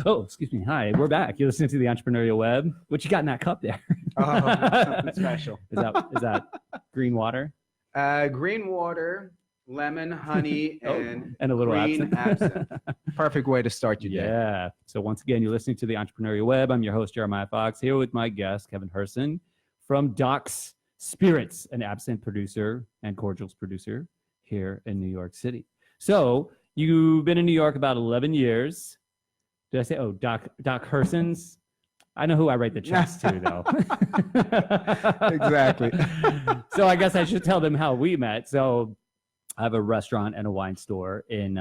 Oh, excuse me. Hi, we're back. You're listening to the Entrepreneurial Web. What you got in that cup there? Oh, something special. Is that green water? Green water, lemon, honey, and a little green absinthe. Perfect way to start your day. Yeah. So once again, you're listening to the Entrepreneurial Web. I'm your host, Jeremiah Fox, here with my guest, Kevin Herson, from Doc's Spirits, an absinthe producer and cordials producer here in New York City. So you've been in New York about 11 years. Did I say, Doc Herson's? I know who I write the checks to, though. Exactly. So I guess I should tell them how we met. So I have a restaurant and a wine store in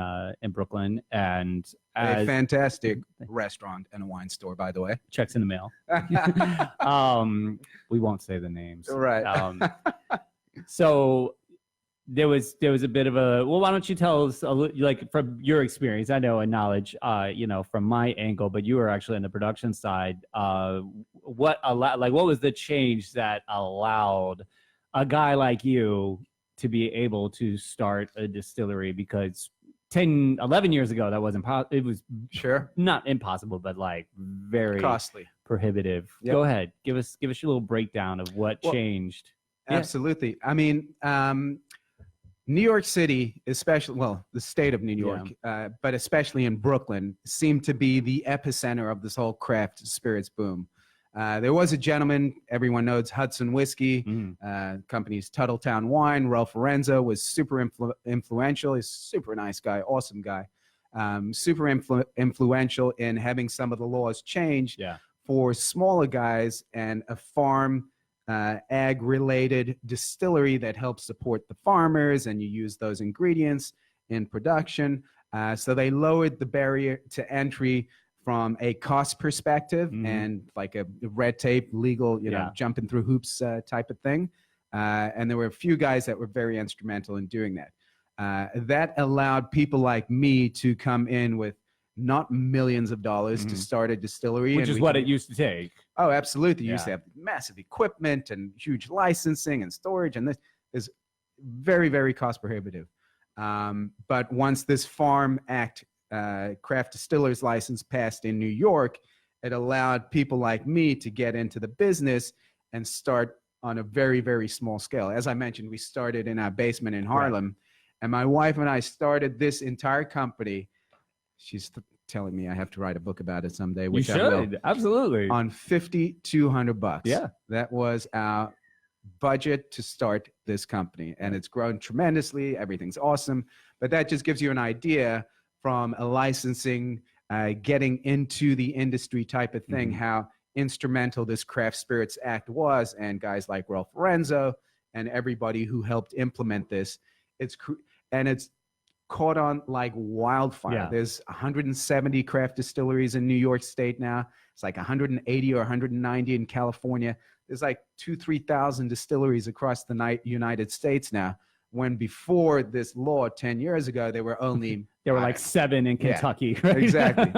Brooklyn, and a fantastic restaurant and a wine store, by the way. Checks in the mail. We won't say the names. Right. So there was a bit of a, well, why don't you tell us, like, from your experience, I know, and knowledge, from my angle, but you were actually on the production side. What was the change that allowed a guy like you to be able to start a distillery? Because 11 years ago, that wasn't it was sure not impossible, but like very costly, prohibitive. Yep. Go ahead, give us your little breakdown of what changed. Absolutely. I mean, New York City, especially, the state of New York, but especially in Brooklyn, seemed to be the epicenter of this whole craft spirits boom. There was a gentleman, everyone knows Hudson Whiskey, company's Tuttletown Wine. Ralph Lorenzo was super influential. He's a super nice guy, awesome guy. Super influential in having some of the laws changed for smaller guys and a farm ag-related distillery that helps support the farmers, and you use those ingredients in production. So they lowered the barrier to entry from a cost perspective and like a red tape, legal, jumping through hoops type of thing. And there were a few guys that were very instrumental in doing that. That allowed people like me to come in with not millions of dollars to start a distillery. Which is what it used to take. Oh, absolutely. You used to have massive equipment and huge licensing and storage, and this is very, very cost prohibitive. But once this Farm Act craft distiller's license passed in New York, it allowed people like me to get into the business and start on a very, very small scale. As I mentioned, we started in our basement in Harlem, and my wife and I started this entire company. She's telling me I have to write a book about it someday, which you should. I will. Absolutely. On $5,200. Yeah. That was our budget to start this company, and it's grown tremendously. Everything's awesome. But that just gives you an idea from a licensing, getting into the industry type of thing, how instrumental this Craft Spirits Act was, and guys like Ralph Lorenzo and everybody who helped implement this. It's caught on like wildfire. Yeah. There's 170 craft distilleries in New York State now. It's like 180 or 190 in California. There's like 2,000-3,000 distilleries across the United States now, when before this law 10 years ago, there were only... There were like 7 in Kentucky. Right? Exactly.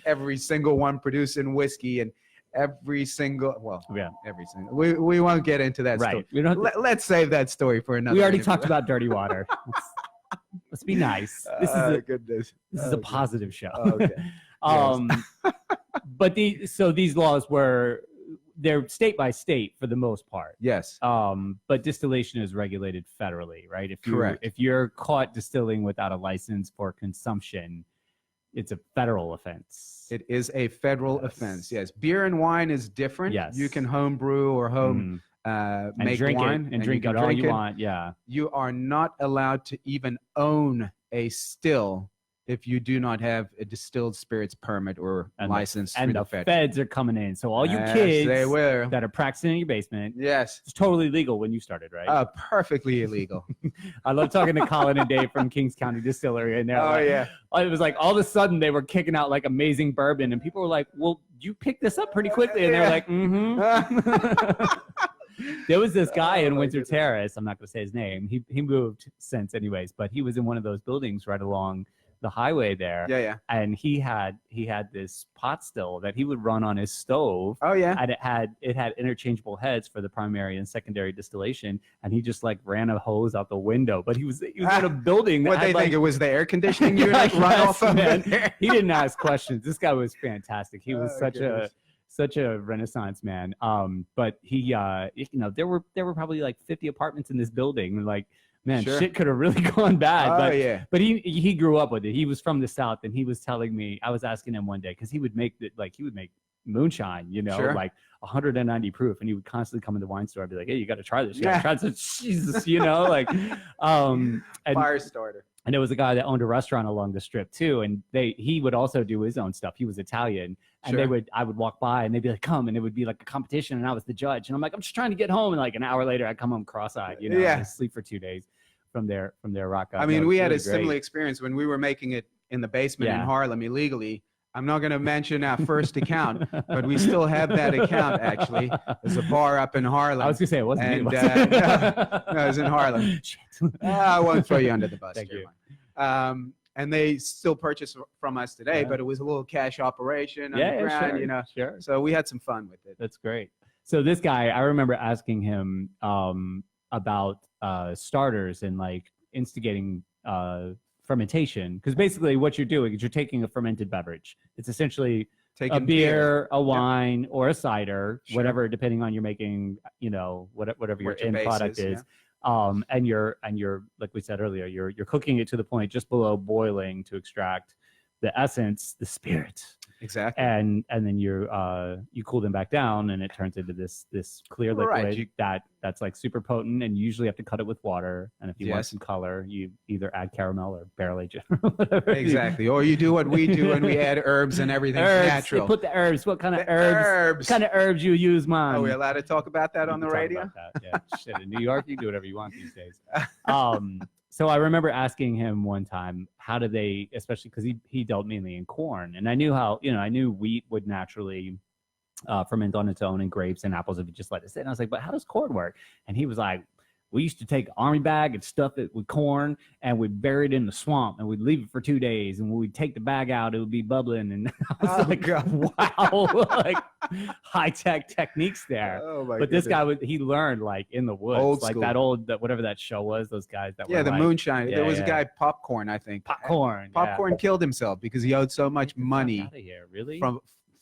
Every single one producing whiskey, and every single, every single. We won't get into that story. Let's save that story for another. We already talked about dirty water. Let's be nice. This is a positive show. Okay. But these laws they're state by state for the most part. Yes. But distillation is regulated federally, right? Correct. If you're caught distilling without a license for consumption, it's a federal offense. It is a federal offense. Yes. Beer and wine is different. Yes. You can home brew or home make wine and drink it all you want. Yeah. You are not allowed to even own a still if you do not have a distilled spirits permit or license. And the feds are coming in. So all you kids that are practicing in your basement, it's totally legal when you started, right? Perfectly illegal. I love talking to Colin and Dave from Kings County Distillery, and they're it was like all of a sudden they were kicking out like amazing bourbon, and people were like, "Well, you picked this up pretty quickly," and they were like, There was this guy in Winter Terrace. I'm not going to say his name. He moved since, anyways, but he was in one of those buildings right along the highway there. Yeah. And he had this pot still that he would run on his stove. Oh yeah. And it had interchangeable heads for the primary and secondary distillation, and he just like ran a hose out the window. But he was in a building. What they think it was the air conditioning unit like run off of man. it? He didn't ask questions. This guy was fantastic. He was Goodness. such a renaissance man. But he, you know, there were probably like 50 apartments in this building. And like, man, Sure. shit could have really gone bad. Oh but yeah. but he grew up with it. He was from the South, and he was telling me, I was asking him one day, because he would make moonshine, you know, Sure. like 190 proof, and he would constantly come in the wine store and be like, hey, you got to try this. You gotta try this. Jesus, you know, like, and Fire starter. and there was a guy that owned a restaurant along the strip too, and he would also do his own stuff. He was Italian, and Sure. I would walk by, and they'd be like, come, and it would be like a competition, and I was the judge, and I'm like, I'm just trying to get home, and like an hour later, I come home cross-eyed, you know, Yeah. and I sleep for 2 days from their rock. I mean, we had a similar experience when we were making it in the basement in Yeah. Harlem illegally. I'm not going to mention our first account, but we still have that account, actually. There's a bar up in Harlem. I was gonna say it wasn't me. And, was it? no, it was in Harlem. Shit. I won't throw you under the bus. Thank Jeremiah. you. And they still purchase from us today, Yeah. but it was a little cash operation Yeah, underground, sure, you know. sure. So we had some fun with it. That's great. So this guy, I remember asking him about starters and like instigating fermentation, because basically what you're doing is you're taking a fermented beverage. It's essentially Taking a beer, a wine, or a cider, Sure. whatever, depending on you're making, you know, whatever your What your end base product is, is. And you're like we said earlier, you're cooking it to the point just below boiling to extract the essence, the spirit. Exactly. And then you cool them back down, and it turns into this clear Right, liquid that's like super potent, and you usually have to cut it with water. And if you want Yes. some color, you either add caramel or barrel age it, or whatever. Exactly. Or you do what we do and we add herbs and everything's Herbs. natural. You put the herbs. What kind of The herbs? herbs. What kind of herbs you use, man? Are we allowed to talk about that on the We can talk radio? about that. Yeah, shit. In New York, you can do whatever you want these days. So I remember asking him one time, how do they, especially because he dealt mainly in corn, and I knew how, you know, I knew wheat would naturally ferment on its own, and grapes and apples if you just let it sit. And I was like, but how does corn work? And he was like, we used to take an army bag and stuff it with corn, and we'd bury it in the swamp, and we'd leave it for 2 days, and when we'd take the bag out, it would be bubbling. And I was Oh, like, God. wow, like high-tech techniques there. Oh my But this goodness. guy he learned like in the woods, Old like school. whatever that show was, those guys that Yeah, were the like, moonshine. Yeah, There was yeah. a guy, Popcorn, I think. popcorn. Popcorn killed himself because he owed so much money Out of here, really?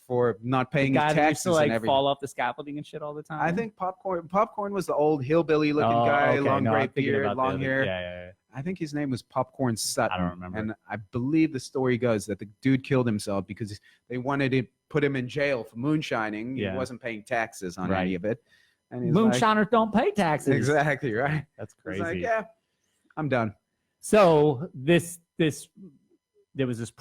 for not the paying guy his that used taxes to like and everything. fall off the scaffolding and shit all the time. I think Popcorn was the old hillbilly looking guy, okay, long no, I'm gray thinking beard, about the long other- hair. Yeah. I think his name was Popcorn Sutton. I don't remember. And I believe the story goes that the dude killed himself because they wanted to put him in jail for moonshining. Yeah. He wasn't paying taxes on Right. any of it. And he's like, Moonshiners don't pay taxes. exactly right. That's He's crazy. like, yeah, I'm done. So there was this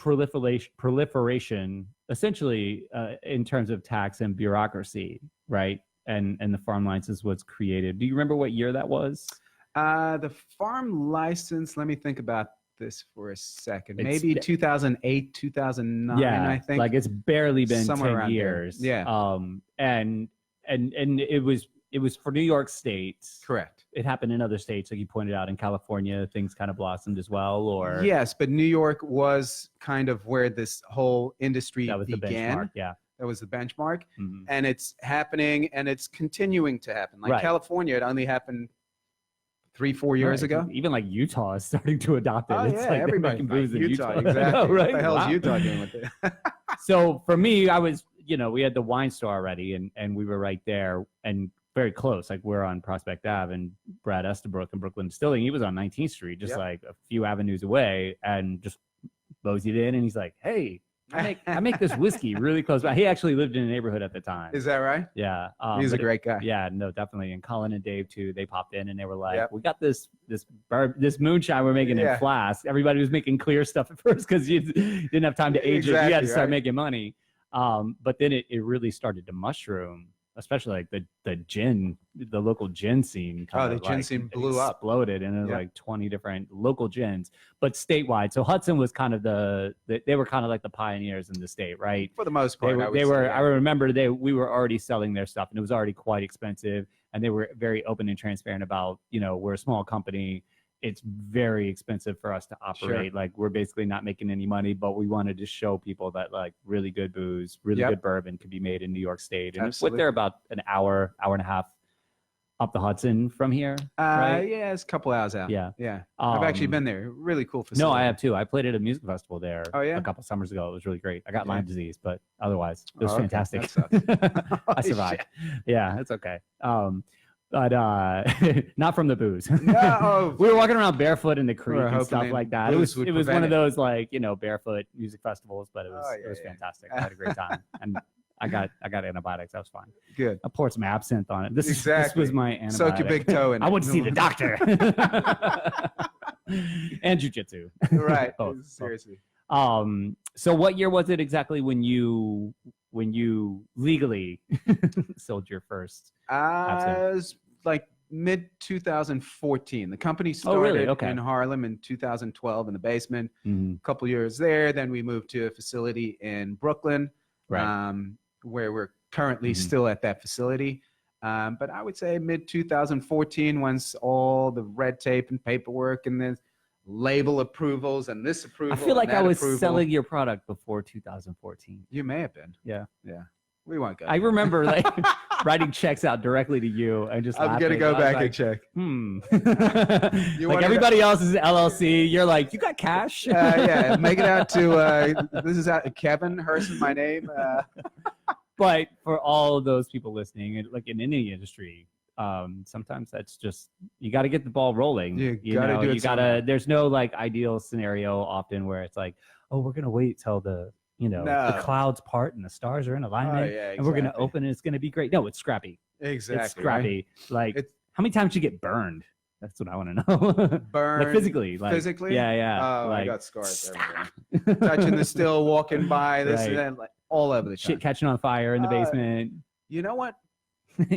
proliferation essentially in terms of tax and bureaucracy, right? And the farm license was created. Do you remember what year that was? The farm license, let me think about this for a second. It's- Maybe 2008, 2009, I think. like it's barely been Somewhere 10 around there. years. Yeah. And it was for New York State. Correct. It happened in other states, like you pointed out in California, things kind of blossomed as well. Or Yes, but New York was kind of where this whole industry that was the began. benchmark. Yeah. That was the benchmark. Mhm. And it's happening and it's continuing to happen. Like Right. California, it only happened 3-4 years Right. ago. Even like Utah is starting to adopt it. Oh, it's yeah, like they're everybody. making booze in Utah, Utah. exactly. I know, right? What the hell Wow. is Utah doing with it? So for me, I was, we had the wine store already, and we were right there and very close. Like we're on Prospect Ave, and Brad Estabrook and Brooklyn Distilling, he was on 19th Street, just Yep. like a few avenues away, and just moseyed in, and he's like, hey, I make this whiskey really close by. He actually lived in a neighborhood at the time. Is that right? Yeah. He's a but great guy. Yeah, no, definitely. And Colin and Dave too, they popped in and they were like, Yep. we got this moonshine we're making Yeah. in flasks. Everybody was making clear stuff at first because you didn't have time to age it. You had to Exactly, start right. making money. But then it really started to mushroom, especially like the gin, the local gin scene. Oh, the gin scene blew up. Exploded, and there were Yeah. like 20 different local gins, but statewide. So Hudson was kind of they were kind of like the pioneers in the state, right? For the most They part, were, I would they say, were yeah. I remember we were already selling their stuff, and it was already quite expensive, and they were very open and transparent about, we're a small company, it's very expensive for us to operate. Like we're basically not making any money, but we wanted to show people that like really good booze, really good bourbon could be made in New York State. And they're about an hour and a half up the Hudson from here, right? Yeah, it's a couple hours out. Yeah. I've actually been there. Really cool facility. No, I have too. I played at a music festival there a couple summers ago. It was really great. I got Lyme disease, but otherwise it was fantastic. I survived. Yeah, it's okay. But not from the booze. No. We were walking around barefoot in the creek and stuff like that. It was one of those like, barefoot music festivals, but it was fantastic. I had a great time. And I got antibiotics. That was fine. Good. I poured some absinthe on it. This was my antibiotic. Soak your big toe in it. I went to see the doctor. And jujitsu. Right. Seriously. So what year was it exactly when you legally sold your first absinthe? It was like mid 2014. The company started in Harlem in 2012 in the basement. A couple years there. Then we moved to a facility in Brooklyn. Right. Where we're currently still at that facility. But I would say mid 2014, once all the red tape and paperwork and the label approvals and this approval. I feel like I was selling your product before 2014. You may have been. Yeah. We won't go. I remember like writing checks out directly to you and just I'm going to go back and check. Like everybody else is LLC. You're like, you got cash? Yeah. Make it out to, this is Kevin Herson, my name. But for all of those people listening, like in any industry, sometimes that's just, you got to get the ball rolling. You got to do it. There's no like ideal scenario often where it's like, oh, we're going to wait till the clouds part and the stars are in alignment and we're going to open and it's going to be great. No, it's scrappy. Exactly. It's scrappy. Right? Like how many times you get burned? That's what I want to know. Burned? Like physically. Yeah. Oh, like, I got scars everywhere. Touching the still, walking by, this and that, like all over the time. Shit catching on fire in the basement. You know what?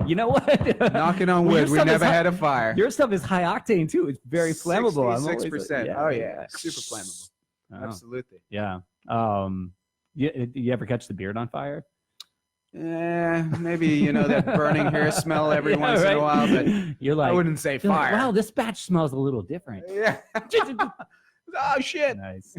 You know what? Knocking on wood. We never had a fire. Your stuff is high octane too. It's very flammable. 66%. Super flammable. Oh. Absolutely. Yeah. You ever catch the beard on fire? Yeah, maybe that burning hair smell every once in a while, but you're like, I wouldn't say fire. Like, wow, this batch smells a little different. Yeah. Oh shit. Nice.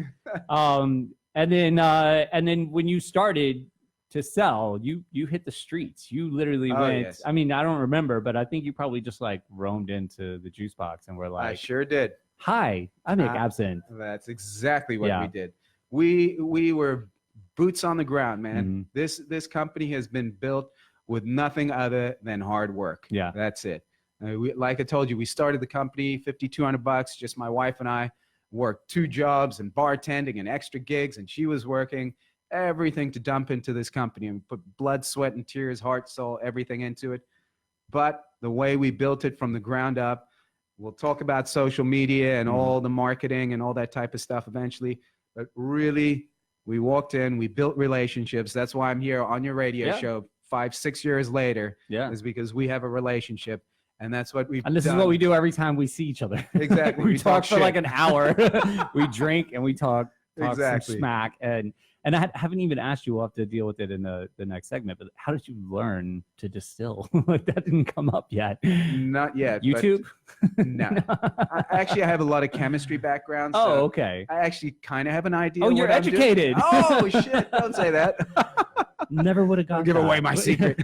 And then when you started to sell, you hit the streets. You literally went. Yes. I mean, I don't remember, but I think you probably just like roamed into the juice box and were like, I sure did. Hi, I make absinthe. That's exactly what we did. We were boots on the ground, man. This company has been built with nothing other than hard work. Yeah, that's it. Like I told you, we started the company $5,200. Just my wife and I worked 2 jobs and bartending and extra gigs, and she was working everything to dump into this company and put blood, sweat, and tears, heart, soul, everything into it. But the way we built it from the ground up, we'll talk about social media and all the marketing and all that type of stuff eventually. But really, we walked in, we built relationships. That's why I'm here on your radio show 5-6 years later. Yeah, is because we have a relationship, and that's what we've done. And this is what we do every time we see each other. Exactly. we talk for like an hour. We drink and we talk some smack. And I haven't even asked you. We'll have to deal with it in the next segment. But how did you learn to distill? Like that didn't come up yet. Not yet. YouTube? No. I have a lot of chemistry background. So okay. I actually kind of have an idea. Oh, you're educated. Oh shit! Don't say that. Never would have gotten. Give away my secret.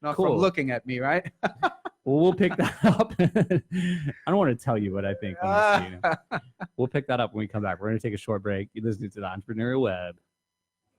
Not from looking at me, right? Well, we'll pick that up. I don't want to tell you what I think. We'll pick that up when we come back. We're going to take a short break. You're listening to the Entrepreneurial Web.